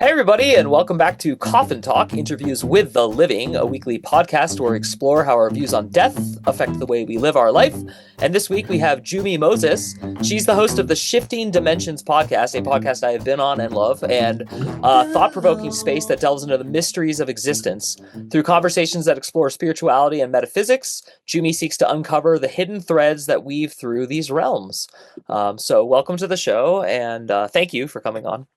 Hey, everybody, and welcome back to Coffin Talk Interviews with the Living, a weekly podcast where we explore how our views on death affect the way we live our life. And this week we have Jummie Moses. She's the host of the Shifting Dimensions podcast, a podcast I have been on and love, and a thought provoking space that delves into the mysteries of existence. Through conversations that explore spirituality and metaphysics, Jummie seeks to uncover the hidden threads that weave through these realms. So, welcome to the show, and thank you for coming on.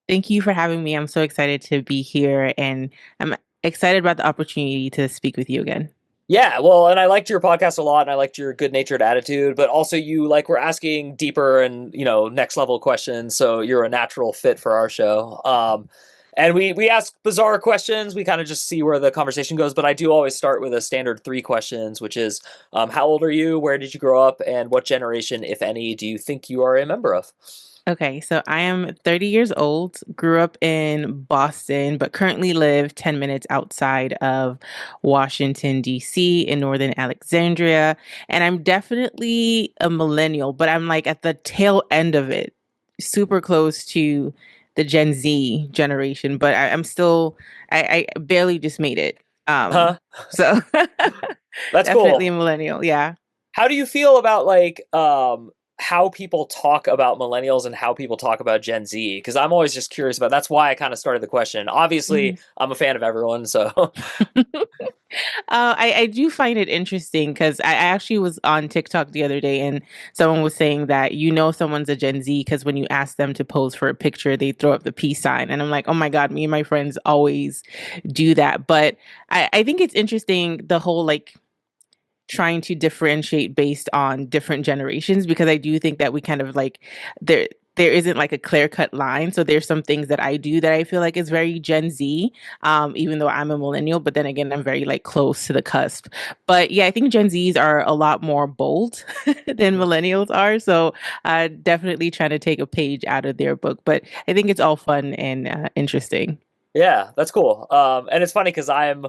Thank you for having me. I'm so excited to be here and I'm excited about the opportunity to speak with you again. Yeah, well, and I liked your podcast a lot, and I liked your good-natured attitude, but also you were asking deeper and next level questions, so you're a natural fit for our show. And we ask bizarre questions. We kind of just see where the conversation goes, but I do always start with a standard three questions, which is, how old are you? Where did you grow up? And what generation, if any, do you think you are a member of? Okay, so I am 30 years old, grew up in Boston, but currently live 10 minutes outside of Washington, D.C., in Northern Alexandria. And I'm definitely a millennial, but I'm like at the tail end of it, super close to the Gen Z generation, but I'm still, I barely just made it. Huh? So That's definitely a cool. millennial, yeah. How do you feel about how people talk about millennials and how people talk about Gen Z? Because I'm always just curious about. That's why I kind of started the question. Obviously, I'm a fan of everyone, so I do find it interesting because I actually was on TikTok the other day and someone was saying that someone's a Gen Z because when you ask them to pose for a picture, they throw up the peace sign. And I'm like, oh my God, me and my friends always do that. But I think it's interesting the whole like trying to differentiate based on different generations because I do think that we kind of like there isn't like a clear cut line. So there's some things that I do that I feel like is very Gen Z, even though I'm a millennial. But then again, I'm very like close to the cusp. But yeah, I think Gen Zs are a lot more bold than millennials are. So definitely trying to take a page out of their book. But I think it's all fun and interesting. yeah, that's cool. And it's funny because I'm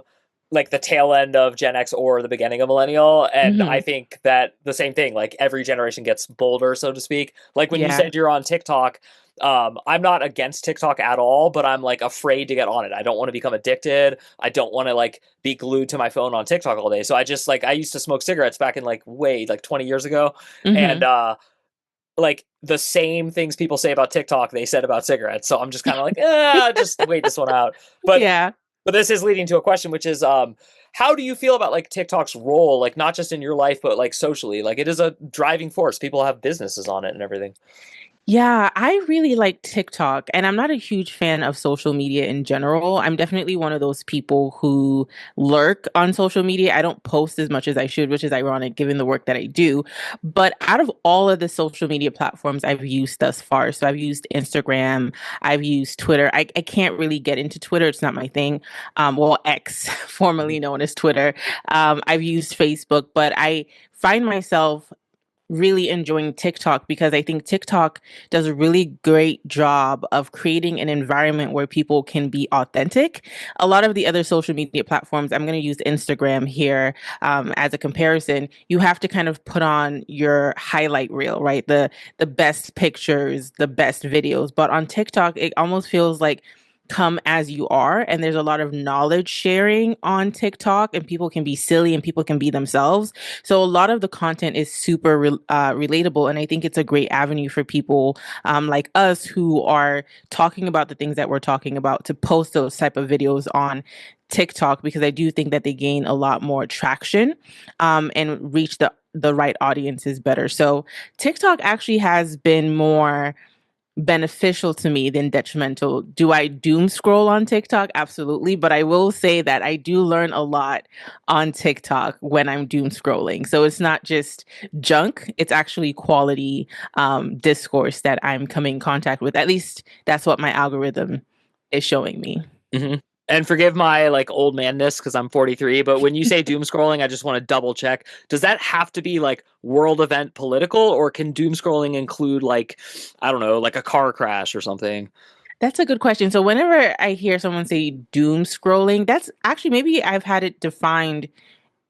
like the tail end of Gen X or the beginning of millennial, and I Hmm. think that the same thing. Like every generation gets bolder, so to speak. Like when you Yeah. said you're on TikTok, I'm not against TikTok at all, but I'm like afraid to get on it. I don't want to become addicted. I don't want to like be glued to my phone on TikTok all day. So I just I used to smoke cigarettes back in like 20 years ago, and Hmm. like the same things people say about TikTok they said about cigarettes. So I'm just kind of like, just wait this one out. But Yeah. but this is leading to a question, which is, how do you feel about like TikTok's role, like not just in your life, but like socially? Like it is a driving force. People have businesses on it and everything. Yeah, I really like TikTok, and I'm not a huge fan of social media in general. I'm definitely one of those people who lurk on social media. I don't post as much as I should, which is ironic given the work that I do. But out of all of the social media platforms I've used thus far, so I've used Instagram, I've used Twitter. I can't really get into Twitter, it's not my thing. Well, X, formerly known as Twitter. I've used Facebook, but I find myself really enjoying TikTok because I think TikTok does a really great job of creating an environment where people can be authentic. A lot of the other social media platforms, I'm going to use Instagram here as a comparison. You have to kind of put on your highlight reel, right? The best pictures, the best videos. But on TikTok, it almost feels like come as you are. And there's a lot of knowledge sharing on TikTok, and people can be silly and people can be themselves. So a lot of the content is super relatable, and I think it's a great avenue for people like us who are talking about the things that we're talking about to post those type of videos on TikTok because I do think that they gain a lot more traction and reach the right audiences better. So TikTok actually has been more beneficial to me than detrimental. Do I doom scroll on TikTok? Absolutely. But I will say that I do learn a lot on TikTok when I'm doom scrolling. So it's not just junk, it's actually quality discourse that I'm coming in contact with. At least that's what my algorithm is showing me. Hmm. And forgive my like old manness because I'm 43, but when you say doom scrolling, I just want to double check. Does that have to be like world event political, or can doom scrolling include like, I don't know, like a car crash or something? That's a good question. So whenever I hear someone say doom scrolling, that's actually maybe I've had it defined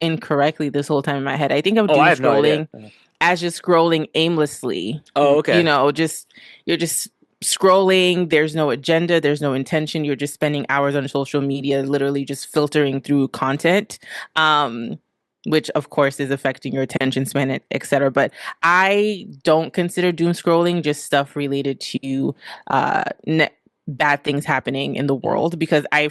incorrectly this whole time in my head. I think of Oh, I doom have no idea. scrolling as just scrolling aimlessly. Oh, okay. Just you're just scrolling, there's no agenda, there's no intention. You're just spending hours on social media, literally just filtering through content. Um, which of course is affecting your attention span, et cetera. But I don't consider doom scrolling just stuff related to bad things happening in the Mhm. world because I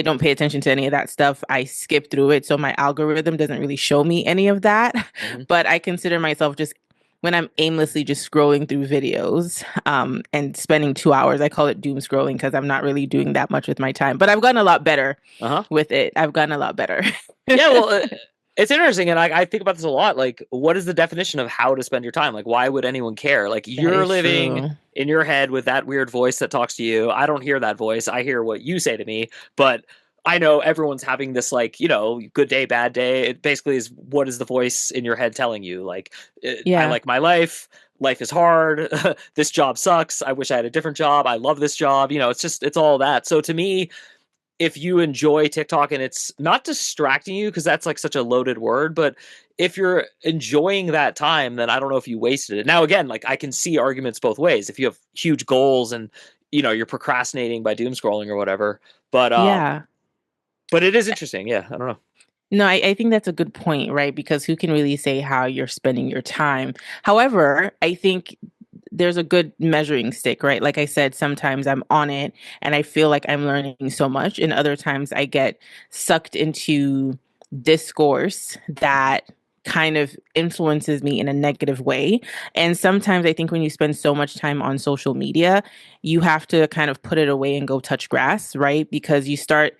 don't pay attention to any of that stuff. I skip through it. So my algorithm doesn't really show me any of that. Mhm. But I consider myself just when I'm aimlessly just scrolling through videos and spending 2 hours, I call it doom scrolling because I'm not really doing that much with my time. But I've gotten a lot better Uh-huh. with it. I've gotten a lot better. Yeah, well, it's interesting, and I think about this a lot. Like, what is the definition of how to spend your time? Like, why would anyone care? Like, That you're is living true. in your head with that weird voice that talks to you. I don't hear that voice. I hear what you say to me, but I know everyone's having this, like, good day, bad day. It basically is, what is the voice in your head telling you? Like, I Yeah. like my life. Life is hard. This job sucks. I wish I had a different job. I love this job. It's all that. So to me, if you enjoy TikTok and it's not distracting you, because that's like such a loaded word, but if you're enjoying that time, then I don't know if you wasted it. Now, again, like I can see arguments both ways. If you have huge goals and you're procrastinating by doom scrolling or whatever, but Yeah. it is interesting. Yeah, I don't know. No, I think that's a good point, right? Because who can really say how you're spending your time? However, I think there's a good measuring stick, right? Like I said, sometimes I'm on it and I feel like I'm learning so much, and other times I get sucked into discourse that kind of influences me in a negative way. And sometimes I think when you spend so much time on social media, you have to kind of put it away and go touch grass, right? Because you start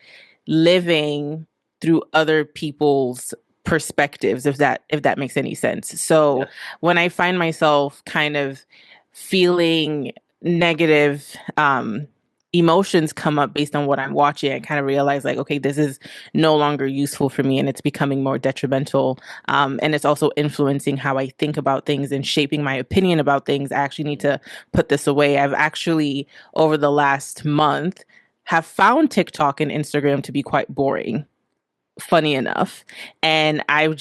living through other people's perspectives, if that makes any sense. So Yeah. when I find myself kind of feeling negative emotions come up based on what I'm watching, I kind of realize like, okay, this is no longer useful for me and it's becoming more detrimental. And it's also influencing how I think about things and shaping my opinion about things. I actually need Mhm. to put this away. I've actually, over the last month, have found TikTok and Instagram to be quite boring, funny enough. And I've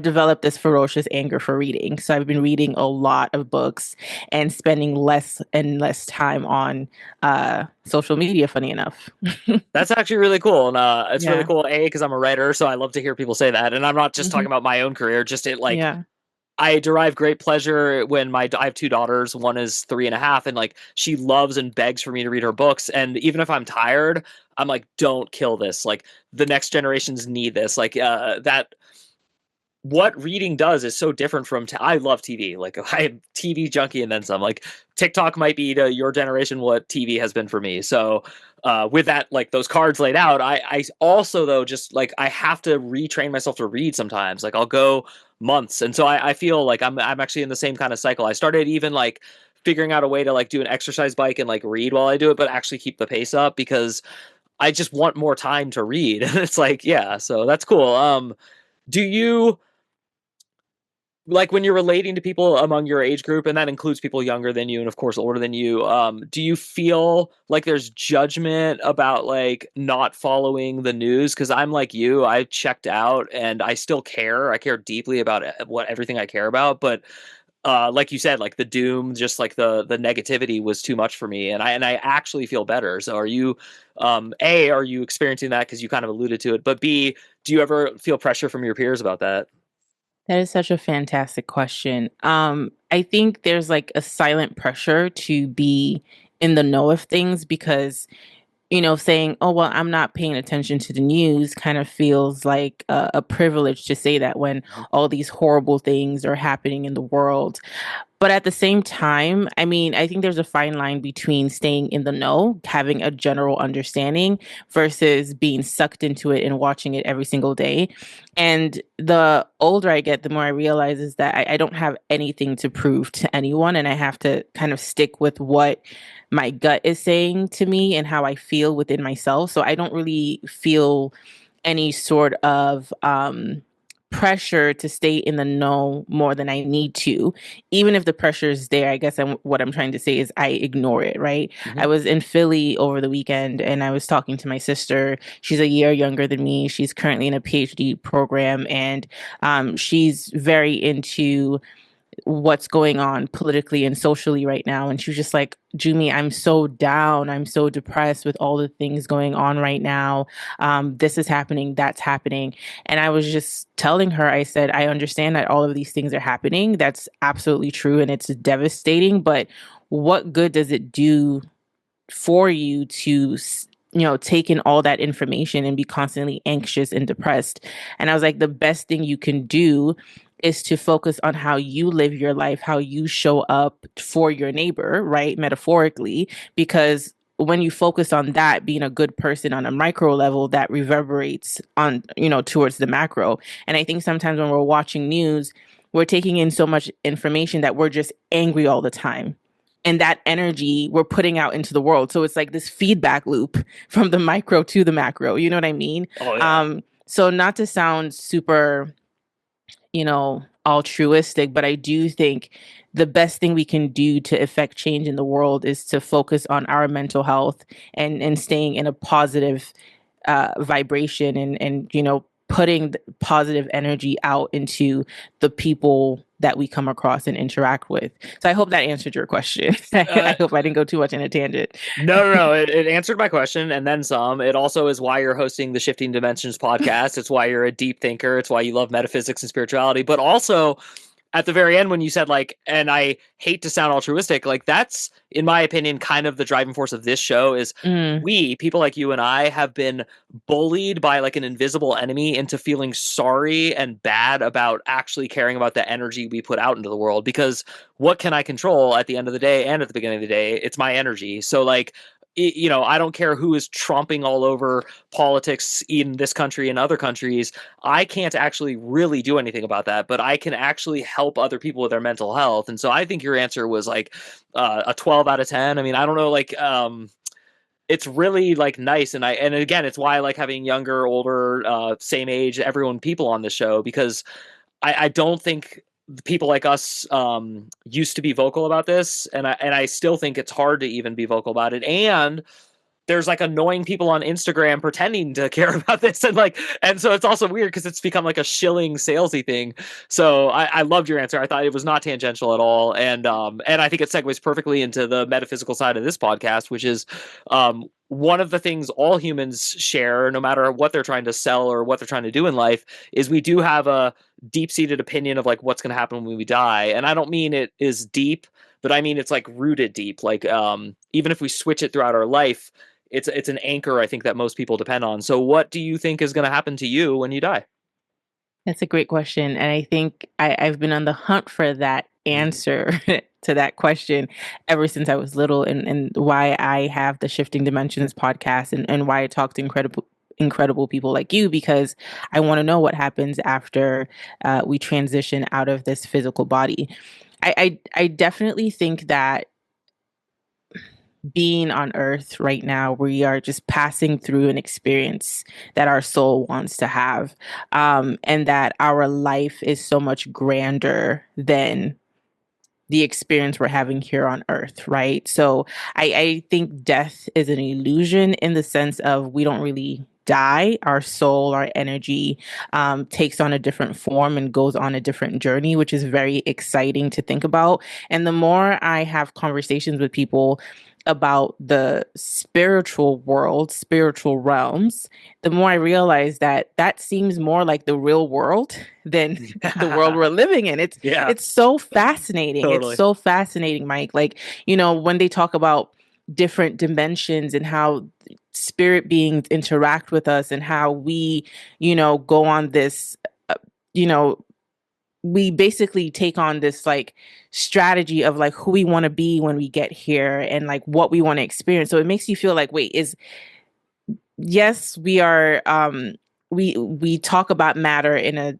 developed this ferocious anger for reading. So I've been reading a lot of books and spending less and less time on social media, funny enough. That's actually really cool, and it's really Yeah. cool. Because I'm a writer, so I love to hear people say that. And I'm not just talking Hmm. about my own career. Just it like Yeah. I derive great pleasure when I have two daughters. One is 3.5, and like she loves and begs for me to read her books. And even if I'm tired, I'm like, don't kill this. Like the next generations need this. Like that. What reading does is so different from. I love TV. Like I'm TV junkie and then some. Like TikTok might be to your generation what TV has been for me. So with that, like those cards laid out, I also though just like I have to retrain myself to read sometimes. Like I'll go months, and so I feel like I'm actually in the same kind of cycle. I started even like figuring out a way to like do an exercise bike and like read while I do it, but actually keep the pace up because I just want more time to read. It's like yeah, so that's cool. Do you like when you're relating to people among your age group, and that includes people younger than you and of course older than you, do you feel like there's judgment about like not following the news? Because I'm like you, I checked out and I still care. I care deeply about what everything I care about, but like you said, like the doom, just like the negativity was too much for me, and I actually feel better. So are you, a, are you experiencing that because you kind of alluded to it, but b, do you ever feel pressure from your peers about that? That is such a fantastic question. I think there's like a silent pressure to be in the know of things because saying, oh, well, I'm not paying attention to the news kind of feels like a privilege to say that when Mhm. all these horrible things are happening in the world. But at the same time, I mean, I think there's a fine line between staying in the know, having a general understanding, versus being sucked into it and watching it every single day. And the older I get, the more I realize is that I don't have anything to prove to anyone. And I have to kind of stick with what my gut is saying to me and how I feel within myself. So I don't really feel any sort of pressure to stay in the know more than I need to. Even if the pressure is there, I guess what I'm trying to say is I ignore it, right? I Mhm. was in Philly over the weekend and I was talking to my sister. She's a year younger than me. She's currently in a PhD program and she's very into what's going on politically and socially right now. And she was just like, Jummie, I'm so down. I'm so depressed with all the things going on right now. This is happening, that's happening. And I was just telling her, I said, I understand that all of these things are happening. That's absolutely true. And it's devastating. But what good does it do for you to take in all that information and be constantly anxious and depressed? And I was like, the best thing you can do is to focus on how you live your life, how you show up for your neighbor, right? Metaphorically, because when you focus on that, being a good person on a micro level, that reverberates on, towards the macro. And I think sometimes when we're watching news, we're taking in so much information that we're just angry all the time, and that energy we're putting out into the world. So it's like this feedback loop from the micro to the macro. You know what I mean? Oh yeah. So not to sound super, altruistic, but I do think the best thing we can do to affect change in the world is to focus on our mental health and staying in a positive vibration and putting positive energy out into the people that we come across and interact with. So I hope that answered your question. Uh, I hope I didn't go too much in a tangent. no. It answered my question and then some. It also is why you're hosting the Shifting Dimensions podcast. It's why you're a deep thinker. It's why you love metaphysics and spirituality. But also, at the very end when you said like, and I hate to sound altruistic, like that's in my opinion kind of the driving force of this show is Mm, we people like you and I have been bullied by like an invisible enemy into feeling sorry and bad about actually caring about the energy we put out into the world, because what can I control at the end of the day and at the beginning of the day? It's my energy. So like, I don't care who is tromping all over politics in this country and other countries. I can't actually really do anything about that, but I can actually help other people with their mental health. And so I think your answer was like a 12 out of 10. I mean, I don't know, like, it's really like nice. And again, it's why I like having younger, older, same age, people on the show, because I don't think people like us used to be vocal about this. And I still think it's hard to even be vocal about it. And there's like annoying people on Instagram pretending to care about this, and so it's also weird because it's become like a shilling salesy thing. So I loved your answer. I thought it was not tangential at all, and I think it segues perfectly into the metaphysical side of this podcast, which is one of the things all humans share, no matter what they're trying to sell or what they're trying to do in life, is we do have a deep-seated opinion of like what's going to happen when we die. And I don't mean it is deep, but I mean it's like rooted deep. Like even if we switch it throughout our life, it's an anchor I think that most people depend on. So what do you think is going to happen to you when you die? that's a great question. And I think I've been on the hunt for that Mm. answer to that question ever since I was little, and why I have the Shifting Dimensions podcast, and why I talk to incredible people like you, because I want to know what happens after we transition out of this physical body. I definitely think that being on earth right now, we are just passing through an experience that our soul wants to have, and that our life is so much grander than the experience we're having here on earth, right? So I think death is an illusion in the sense of we don't really die. Our soul, our energy takes on a different form and goes on a different journey, which is very exciting to think about. And the more I have conversations with people about the spiritual world, spiritual realms, the more I realize that that seems more like the real world than the world we're living in. It's Yeah, it's so fascinating. It's totally. so fascinating, Mike. Like, when they talk about different dimensions and how spirit beings interact with us and how we, go on this, you know, we basically take on this like strategy of like who we want to be when we get here and like what we want to experience. So it makes you feel like, wait, is yes, we are we talk about matter in a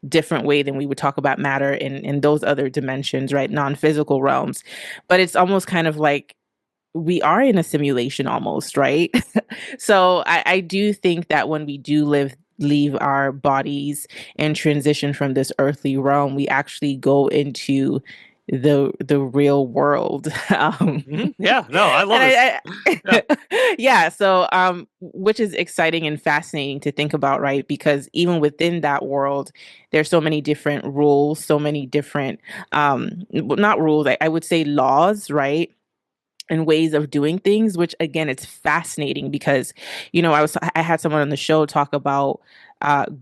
different way than we would talk about matter in those other dimensions, right? Non-physical realms. But it's almost kind of like we are in a simulation almost, right? So I do think that when we do leave our bodies and transition from this earthly realm, we actually go into the real world. Yeah, no, I love And this. Yeah. yeah, so which is exciting and fascinating to think about, right? Because even within that world, there's so many different rules, so many different not rules, I would say laws, right? And ways of doing things, which again, it's fascinating because, I had someone on the show talk about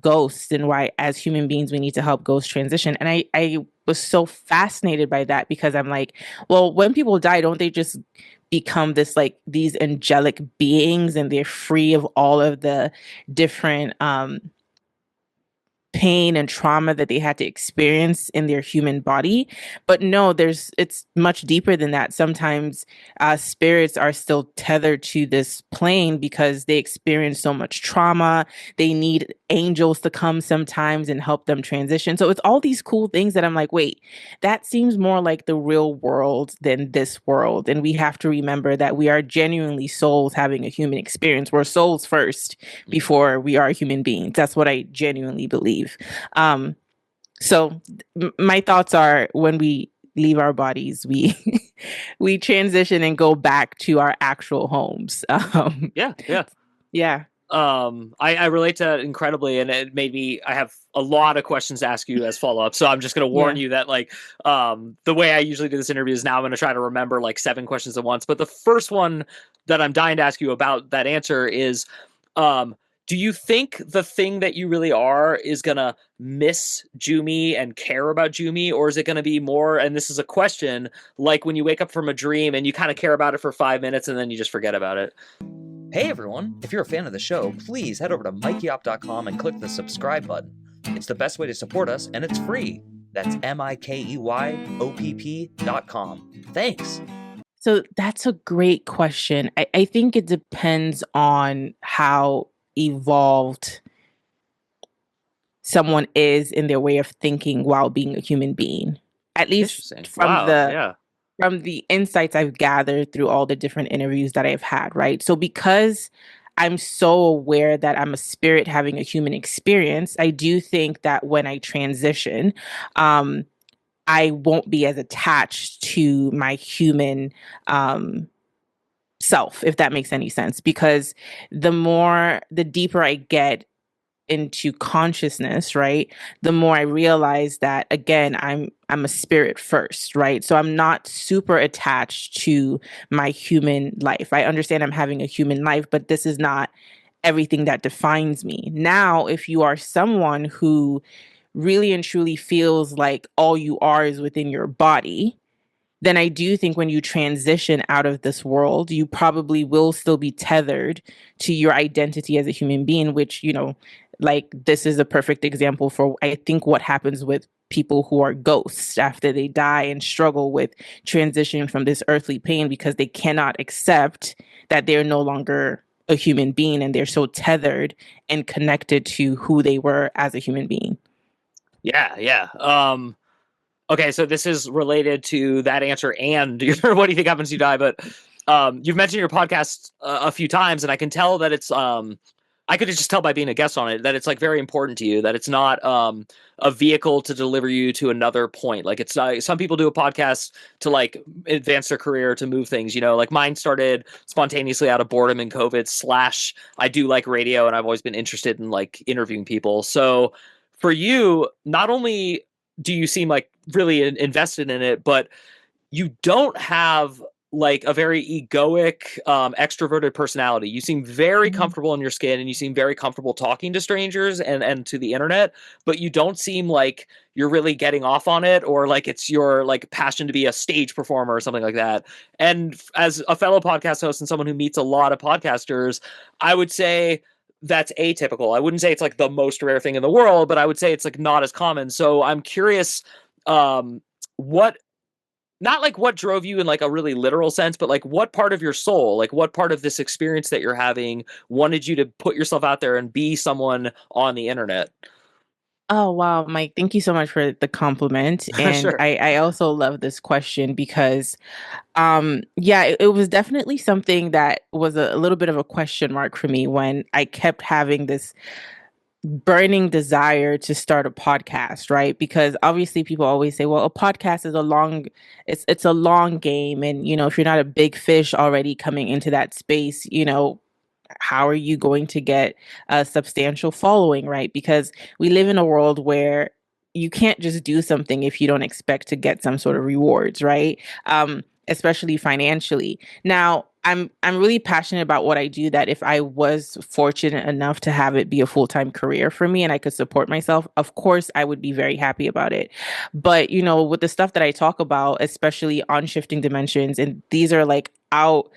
ghosts and why, as human beings, we need to help ghosts transition. And I was so fascinated by that because I'm like, well, when people die, don't they just become this like these angelic beings and they're free of all of the different pain and trauma that they had to experience in their human body. But no, it's much deeper than that. Sometimes spirits are still tethered to this plane because they experience so much trauma. They need angels to come sometimes and help them transition. So it's all these cool things that I'm like, wait, that seems more like the real world than this world. And we have to remember that we are genuinely souls having a human experience. We're souls first before we are human beings. That's what I genuinely believe. Um, so my thoughts are when we leave our bodies, we we transition and go back to our actual homes. Yeah, yeah. Yeah. I relate to that incredibly, and it made me. I have a lot of questions to ask you as follow up, so I'm just going to warn Yeah. you that like the way I usually do this interview is now I'm going to try to remember like 7 questions at once. But the first one that I'm dying to ask you about that answer is, um, do you think the thing that you really are is going to miss Jummie and care about Jummie, or is it going to be more? And this is a question like when you wake up from a dream and you kind of care about it for 5 minutes and then you just forget about it. Hey everyone, if you're a fan of the show, please head over to mikeyop.com and click the subscribe button. It's the best way to support us, and it's free. That's MIKEYOPP.com. Thanks. So that's a great question. I think it depends on how evolved someone is in their way of thinking while being a human being. At least Interesting. Wow. Yeah. from the insights I've gathered through all the different interviews that I've had, right? So because I'm so aware that I'm a spirit having a human experience, I do think that when I transition, um, I won't be as attached to my human self, if that makes any sense. Because the deeper I get into consciousness, right, the more I realize that again I'm a spirit first, right? So I'm not super attached to my human life. I understand I'm having a human life, but this is not everything that defines me. Now, if you are someone who really and truly feels like all you are is within your body, then I do think when you transition out of this world, you probably will still be tethered to your identity as a human being, which, like this is a perfect example for, I think, what happens with people who are ghosts after they die and struggle with transitioning from this earthly pain because they cannot accept that they're no longer a human being and they're so tethered and connected to who they were as a human being. Yeah. Yeah. Okay, so this is related to that answer and what do you think happens when you die? But you've mentioned your podcast a few times, and I can tell that it's I could just tell by being a guest on it that it's like very important to you. That it's not a vehicle to deliver you to another point. Like it's some people do a podcast to like advance their career, to move things. Like mine started spontaneously out of boredom and COVID. Slash, I do like radio, and I've always been interested in like interviewing people. So for you, not only do you seem like really invested in it, but you don't have like a very egoic, extroverted personality. You seem very Mhm. comfortable in your skin, and you seem very comfortable talking to strangers and to the internet, but you don't seem like you're really getting off on it, or like it's your like passion to be a stage performer or something like that. And as a fellow podcast host and someone who meets a lot of podcasters, I would say that's atypical. I wouldn't say it's like the most rare thing in the world, but I would say it's like not as common. So I'm curious, what not like what drove you in like a really literal sense, but like what part of your soul, like what part of this experience that you're having wanted you to put yourself out there and be someone on the internet? Oh wow, Mike, thank you so much for the compliment. And Sure. I also love this question because yeah, it was definitely something that was a little bit of a question mark for me when I kept having burning desire to start a podcast, right? Because obviously people always say, well, a podcast is it's a long game. And, if you're not a big fish already coming into that space, how are you going to get a substantial following, right? Because we live in a world where you can't just do something if you don't expect to get some sort of rewards, right? Especially financially. Now, I'm really passionate about what I do, that if I was fortunate enough to have it be a full-time career for me and I could support myself, of course I would be very happy about it. But, with the stuff that I talk about, especially on shifting dimensions, and these are like out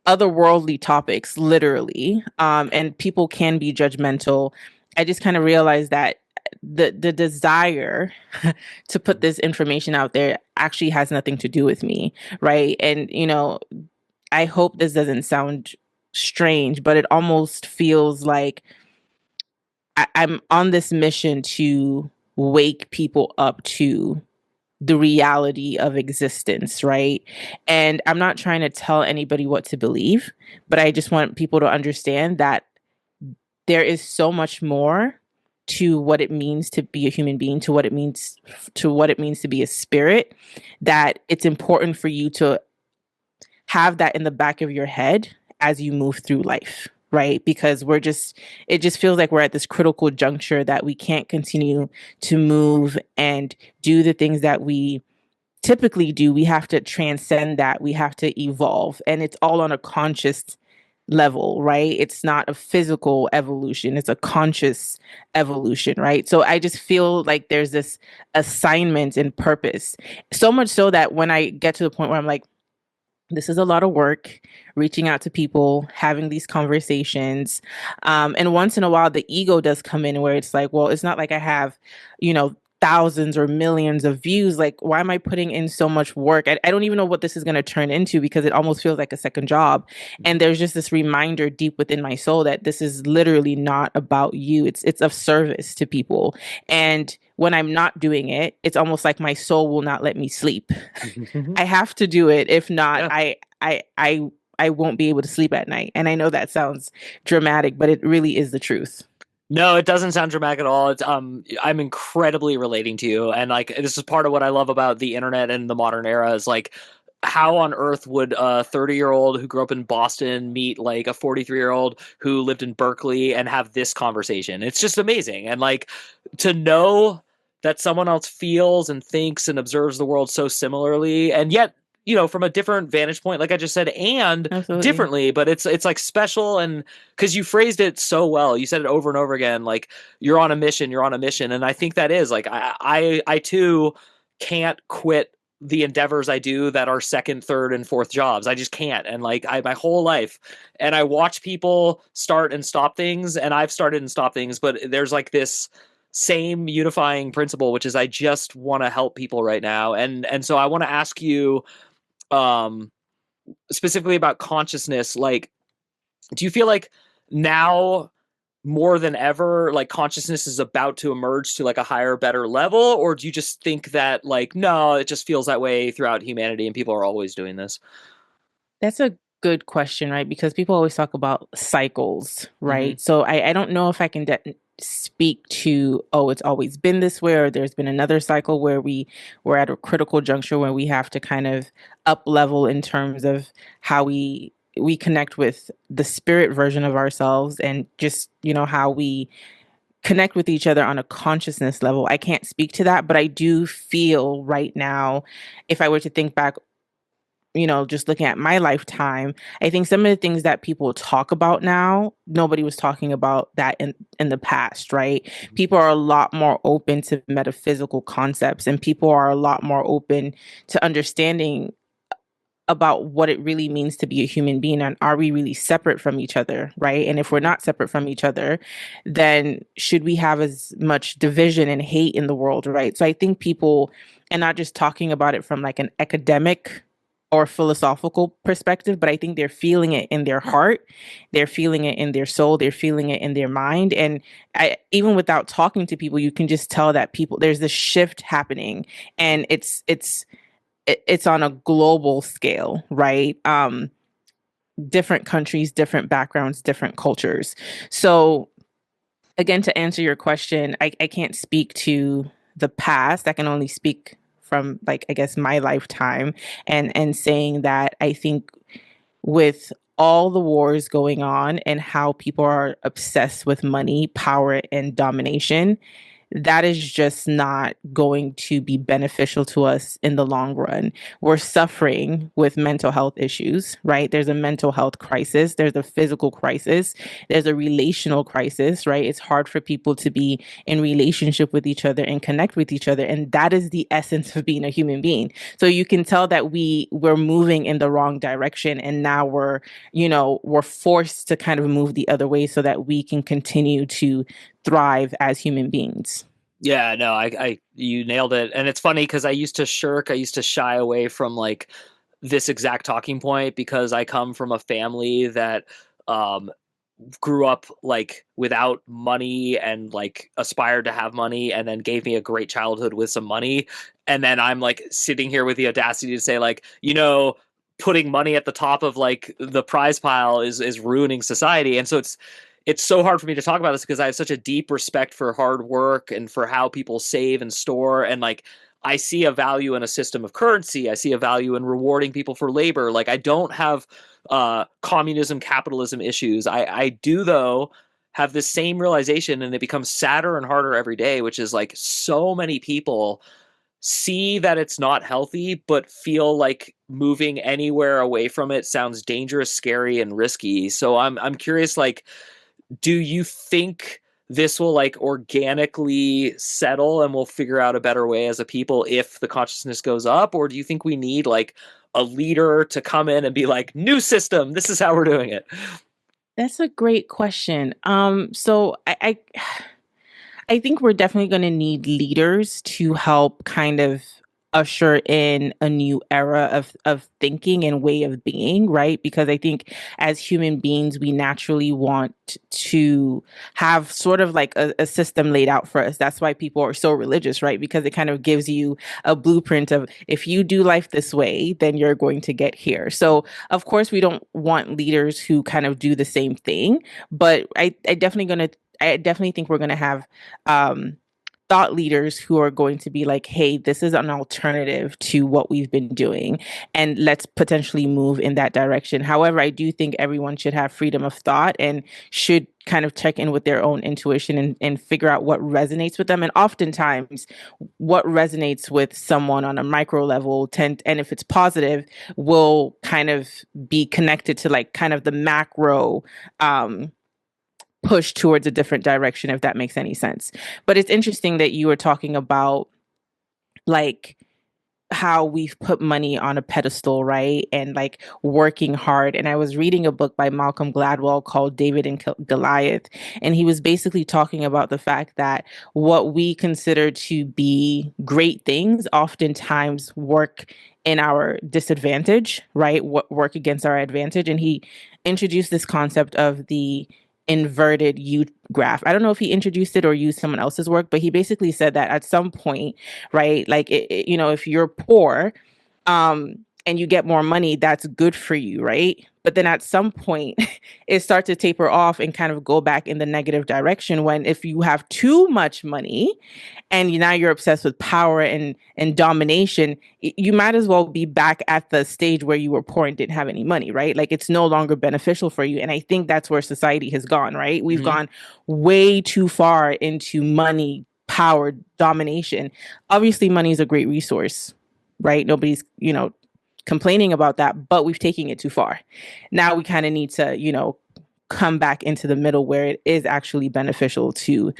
otherworldly topics, literally. And people can be judgmental. I just kind of realized that the desire to put this information out there actually has nothing to do with me, right? And I hope this doesn't sound strange, but it almost feels like I'm on this mission to wake people up to the reality of existence, right? And I'm not trying to tell anybody what to believe, but I just want people to understand that there is so much more to what it means to be a human being, to what it means to be a spirit, that it's important for you to have that in the back of your head as you move through life, right? Because it just feels like we're at this critical juncture that we can't continue to move and do the things that we typically do. We have to transcend that. We have to evolve. And it's all on a conscious level, right? It's not a physical evolution, it's a conscious evolution, right? So I just feel like there's this assignment and purpose. So much so that when I get to the point where I'm like, this is a lot of work, reaching out to people, having these conversations. And once in a while, the ego does come in where it's like, well, it's not like I have, thousands or millions of views. Like, why am I putting in so much work? I don't even know what this is going to turn into, because it almost feels like a second job. And there's just this reminder deep within my soul that this is literally not about you. It's of service to people. And when I'm not doing it, it's almost like my soul will not let me sleep. I have to do it. If not, Yeah. I won't be able to sleep at night. And I know that sounds dramatic, but it really is the truth. No, it doesn't sound dramatic at all. It's I'm incredibly relating to you, and like this is part of what I love about the internet and the modern era is like how on earth would a 30-year-old who grew up in Boston meet like a 43-year-old who lived in Berkeley and have this conversation? It's just amazing. And like to know that someone else feels and thinks and observes the world so similarly and yet from a different vantage point, like I just said, and Absolutely. differently, but it's like special. And because you phrased it so well, you said it over and over again, like you're on a mission, and I think that is like I too can't quit the endeavors I do that are second, third, and fourth jobs. I just can't. And like my whole life, and I watch people start and stop things, and I've started and stopped things, but there's like this same unifying principle, which is I just want to help people right now. And so I want to ask you um specifically about consciousness. Like, do you feel like now more than ever, like consciousness is about to emerge to like a higher, better level? Or do you just think that like, no, it just feels that way throughout humanity and people are always doing this? That's a good question, right? Because people always talk about cycles, Mm-hmm. right? So I don't know if I can speak to, oh, it's always been this way, or there's been another cycle where we're at a critical juncture where we have to kind of up level in terms of how we connect with the spirit version of ourselves, and just, how we connect with each other on a consciousness level. I can't speak to that, but I do feel right now, if I were to think back, just looking at my lifetime, I think some of the things that people talk about now, nobody was talking about that in the past, right? People are a lot more open to metaphysical concepts, and people are a lot more open to understanding about what it really means to be a human being, and are we really separate from each other, right? And if we're not separate from each other, then should we have as much division and hate in the world, right? So I think people, and not just talking about it from like an academic or philosophical perspective, but I think they're feeling it in their heart, they're feeling it in their soul, they're feeling it in their mind. And even without talking to people, you can just tell that people, there's this shift happening, and it's on a global scale, right? Different countries, different backgrounds, different cultures. So again, to answer your question, I can't speak to the past. I can only speak from like I guess my lifetime and saying that I think with all the wars going on and how people are obsessed with money, power, and domination, that is just not going to be beneficial to us in the long run. We're suffering with mental health issues, right? There's a mental health crisis, there's a physical crisis, there's a relational crisis, right? It's hard for people to be in relationship with each other and connect with each other, and that is the essence of being a human being. So you can tell that we're moving in the wrong direction, and now we're forced to kind of move the other way so that we can continue to thrive as human beings. Yeah, no, you nailed it. And it's funny because I used to shy away from like this exact talking point because I come from a family that um grew up like without money and like aspired to have money and then gave me a great childhood with some money. And then I'm like sitting here with the audacity to say like, putting money at the top of like the prize pile is ruining society. And so it's so hard for me to talk about this because I have such a deep respect for hard work and for how people save and store. And like I see a value in a system of currency. I see a value in rewarding people for labor. Like I don't have communism, capitalism issues. I do though have the same realization, and it becomes sadder and harder every day, which is like so many people see that it's not healthy, but feel like moving anywhere away from it sounds dangerous, scary, and risky. So I'm curious, like, do you think this will like organically settle and we'll figure out a better way as a people if the consciousness goes up? Or do you think we need like a leader to come in and be like, new system, this is how we're doing it? That's a great question. I think we're definitely going to need leaders to help kind of usher in a new era of thinking and way of being, right? Because I think as human beings, we naturally want to have sort of like a system laid out for us. That's why people are so religious, right? Because it kind of gives you a blueprint of if you do life this way, then you're going to get here. So of course we don't want leaders who kind of do the same thing, but I definitely think we're going to have um, thought leaders who are going to be like, hey, this is an alternative to what we've been doing, and let's potentially move in that direction. However, I do think everyone should have freedom of thought and should kind of check in with their own intuition and figure out what resonates with them. And oftentimes, what resonates with someone on a micro level, and if it's positive, will kind of be connected to like kind of the macro. Push towards a different direction, if that makes any sense. But it's interesting that you were talking about like how we've put money on a pedestal, right? And like working hard. And I was reading a book by Malcolm Gladwell called David and Goliath. And he was basically talking about the fact that what we consider to be great things oftentimes work in our disadvantage, right? Work against our advantage. And he introduced this concept of the inverted U graph. I don't know if he introduced it or used someone else's work, but he basically said that at some point, right? Like, if you're poor, and you get more money, that's good for you, right? But then at some point, it starts to taper off and kind of go back in the negative direction when if you have too much money and now you're obsessed with power and domination, you might as well be back at the stage where you were poor and didn't have any money, right? Like it's no longer beneficial for you. And I think that's where society has gone, right? We've gone way too far into money, power, domination. Obviously, money is a great resource, right? Nobody's, complaining about that, but we've taken it too far. Now we kind of need to, come back into the middle where it is actually beneficial to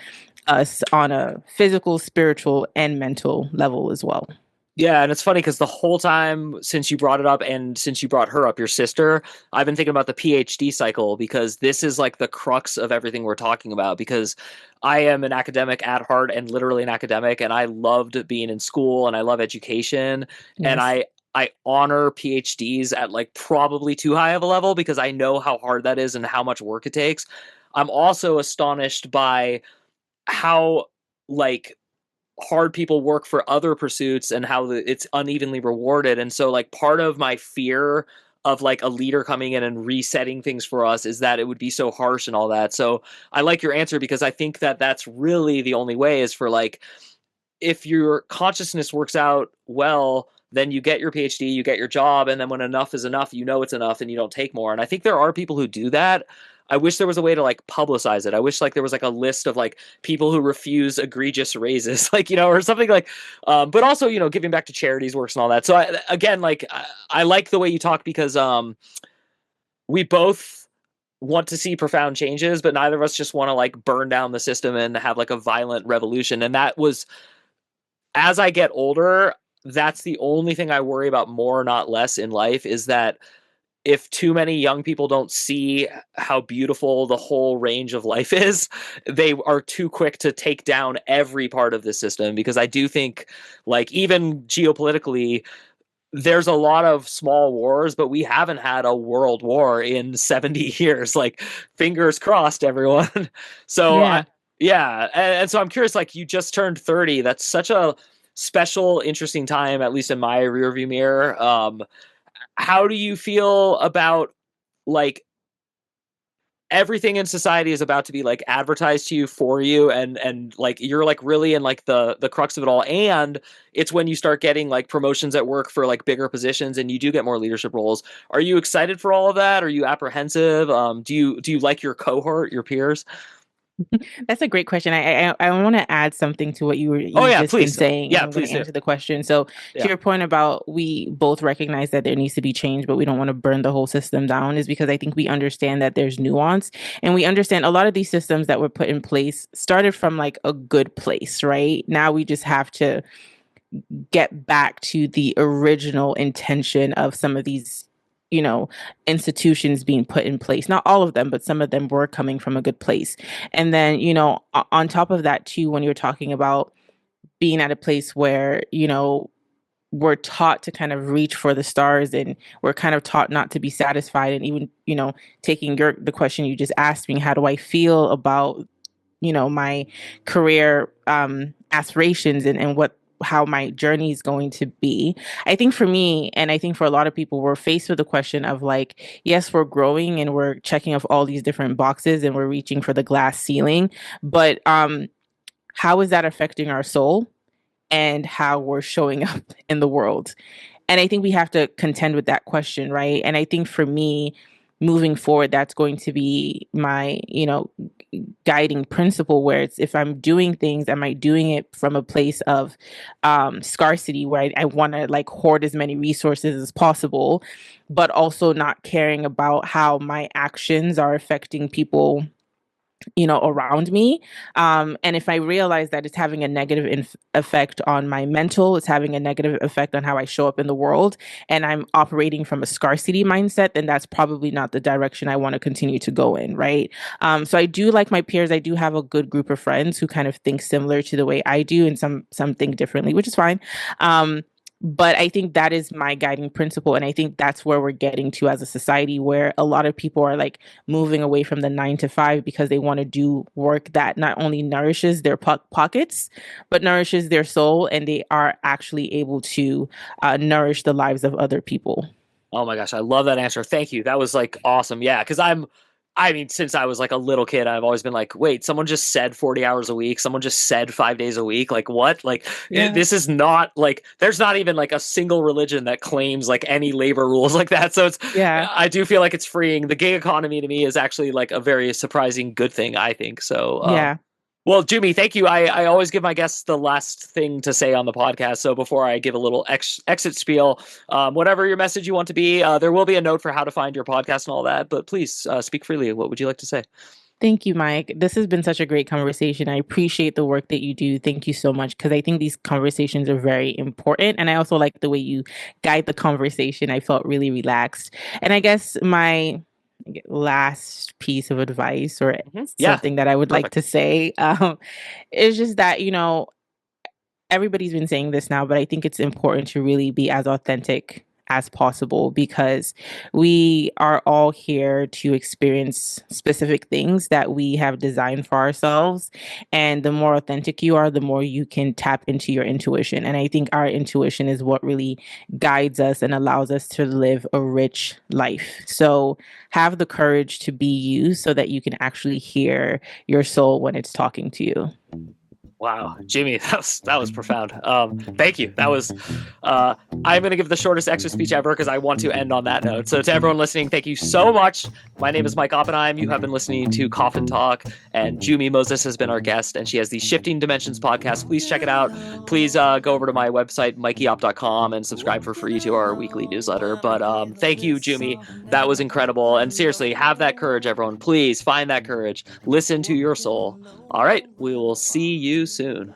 us on a physical, spiritual, and mental level as well. Yeah, and it's funny because the whole time since you brought it up and since you brought her up, your sister, I've been thinking about the PhD cycle because this is like the crux of everything we're talking about. Because I am an academic at heart and literally an academic, and I loved being in school and I love education. And Yes. I honor PhDs at like probably too high of a level because I know how hard that is and how much work it takes. I'm also astonished by how like hard people work for other pursuits and how it's unevenly rewarded. And so like part of my fear of like a leader coming in and resetting things for us is that it would be so harsh and all that. So I like your answer because I think that that's really the only way is for like, if your consciousness works out well, then you get your PhD, you get your job, and then when enough is enough, you know it's enough and you don't take more. And I think there are people who do that. I wish there was a way to like publicize it. I wish like there was like a list of like people who refuse egregious raises, like, or something like, but also, giving back to charities works and all that. So again, like, I like the way you talk because we both want to see profound changes, but neither of us just want to like burn down the system and have like a violent revolution. And that was, as I get older, that's the only thing I worry about more, not less in life, is that if too many young people don't see how beautiful the whole range of life is, they are too quick to take down every part of the system. Because I do think, like, even geopolitically, there's a lot of small wars, but we haven't had a world war in 70 years. Like, fingers crossed, everyone. So, Yeah. yeah. And so I'm curious, like, you just turned 30. That's such a special, interesting time, at least in my rearview mirror. How do you feel about like everything in society is about to be like advertised to you for you, and like you're like really in like the crux of it all, and it's when you start getting like promotions at work for like bigger positions and you do get more leadership roles. Are you excited for all of that? Are you apprehensive? Do you like your cohort, your peers? That's a great question. I want to add something to what Oh you've yeah, just been please. saying, and Yeah, I'm going please to do. answer the question. So, to Yeah. your point about we both recognize that there needs to be change, but we don't want to burn the whole system down, is because I think we understand that there's nuance, and we understand a lot of these systems that were put in place started from like a good place, right? Now we just have to get back to the original intention of some of these institutions being put in place. Not all of them, but some of them were coming from a good place. And then on top of that too, when you're talking about being at a place where we're taught to kind of reach for the stars, and we're kind of taught not to be satisfied. And even taking the question you just asked me, how do I feel about my career aspirations, and what how my journey is going to be. I think for me, and I think for a lot of people, we're faced with the question of like, yes, we're growing and we're checking off all these different boxes and we're reaching for the glass ceiling, but how is that affecting our soul and how we're showing up in the world? And I think we have to contend with that question, right? And I think for me, moving forward, that's going to be my, guiding principle, where it's, if I'm doing things, am I doing it from a place of scarcity, where I want to like hoard as many resources as possible, but also not caring about how my actions are affecting people around me. And if I realize that it's having a negative effect on my mental, it's having a negative effect on how I show up in the world, and I'm operating from a scarcity mindset, then that's probably not the direction I want to continue to go in, right? So I do like my peers. I do have a good group of friends who kind of think similar to the way I do, and some think differently, which is fine. But I think that is my guiding principle. And I think that's where we're getting to as a society, where a lot of people are like moving away from the 9 to 5 because they want to do work that not only nourishes their pockets, but nourishes their soul. And they are actually able to nourish the lives of other people. Oh my gosh, I love that answer. Thank you. That was like awesome. Yeah, because I mean, since I was like a little kid, I've always been like, wait, someone just said 40 hours a week. Someone just said 5 days a week. Like, what? Like, Yeah. this is not like, there's not even like a single religion that claims like any labor rules like that. So Yeah. I do feel like it's freeing. The gig economy to me is actually like a very surprising good thing, I think. So, Yeah. well, Jummie, thank you. I always give my guests the last thing to say on the podcast. So before I give a little exit spiel, whatever your message you want to be, there will be a note for how to find your podcast and all that. But please speak freely. What would you like to say? Thank you, Mike. This has been such a great conversation. I appreciate the work that you do. Thank you so much, because I think these conversations are very important. And I also like the way you guide the conversation. I felt really relaxed. And I guess my last piece of advice, or Yeah, something that I would like perfect. to say, is just that, everybody's been saying this now, but I think it's important to really be as authentic as possible, because we are all here to experience specific things that we have designed for ourselves. And the more authentic you are, the more you can tap into your intuition. And I think our intuition is what really guides us and allows us to live a rich life. So have the courage to be you so that you can actually hear your soul when it's talking to you. Wow, Jummie, that was profound. Thank you. That was. I'm going to give the shortest extra speech ever because I want to end on that note. So to everyone listening, thank you so much. My name is Mike Oppenheim. You have been listening to Coffin Talk, and Jummie Moses has been our guest, and she has the Shifting Dimensions podcast. Please check it out. Please go over to my website, mikeyop.com, and subscribe for free to our weekly newsletter. But thank you, Jummie. That was incredible. And seriously, have that courage, everyone. Please find that courage. Listen to your soul. All right, we will see you soon.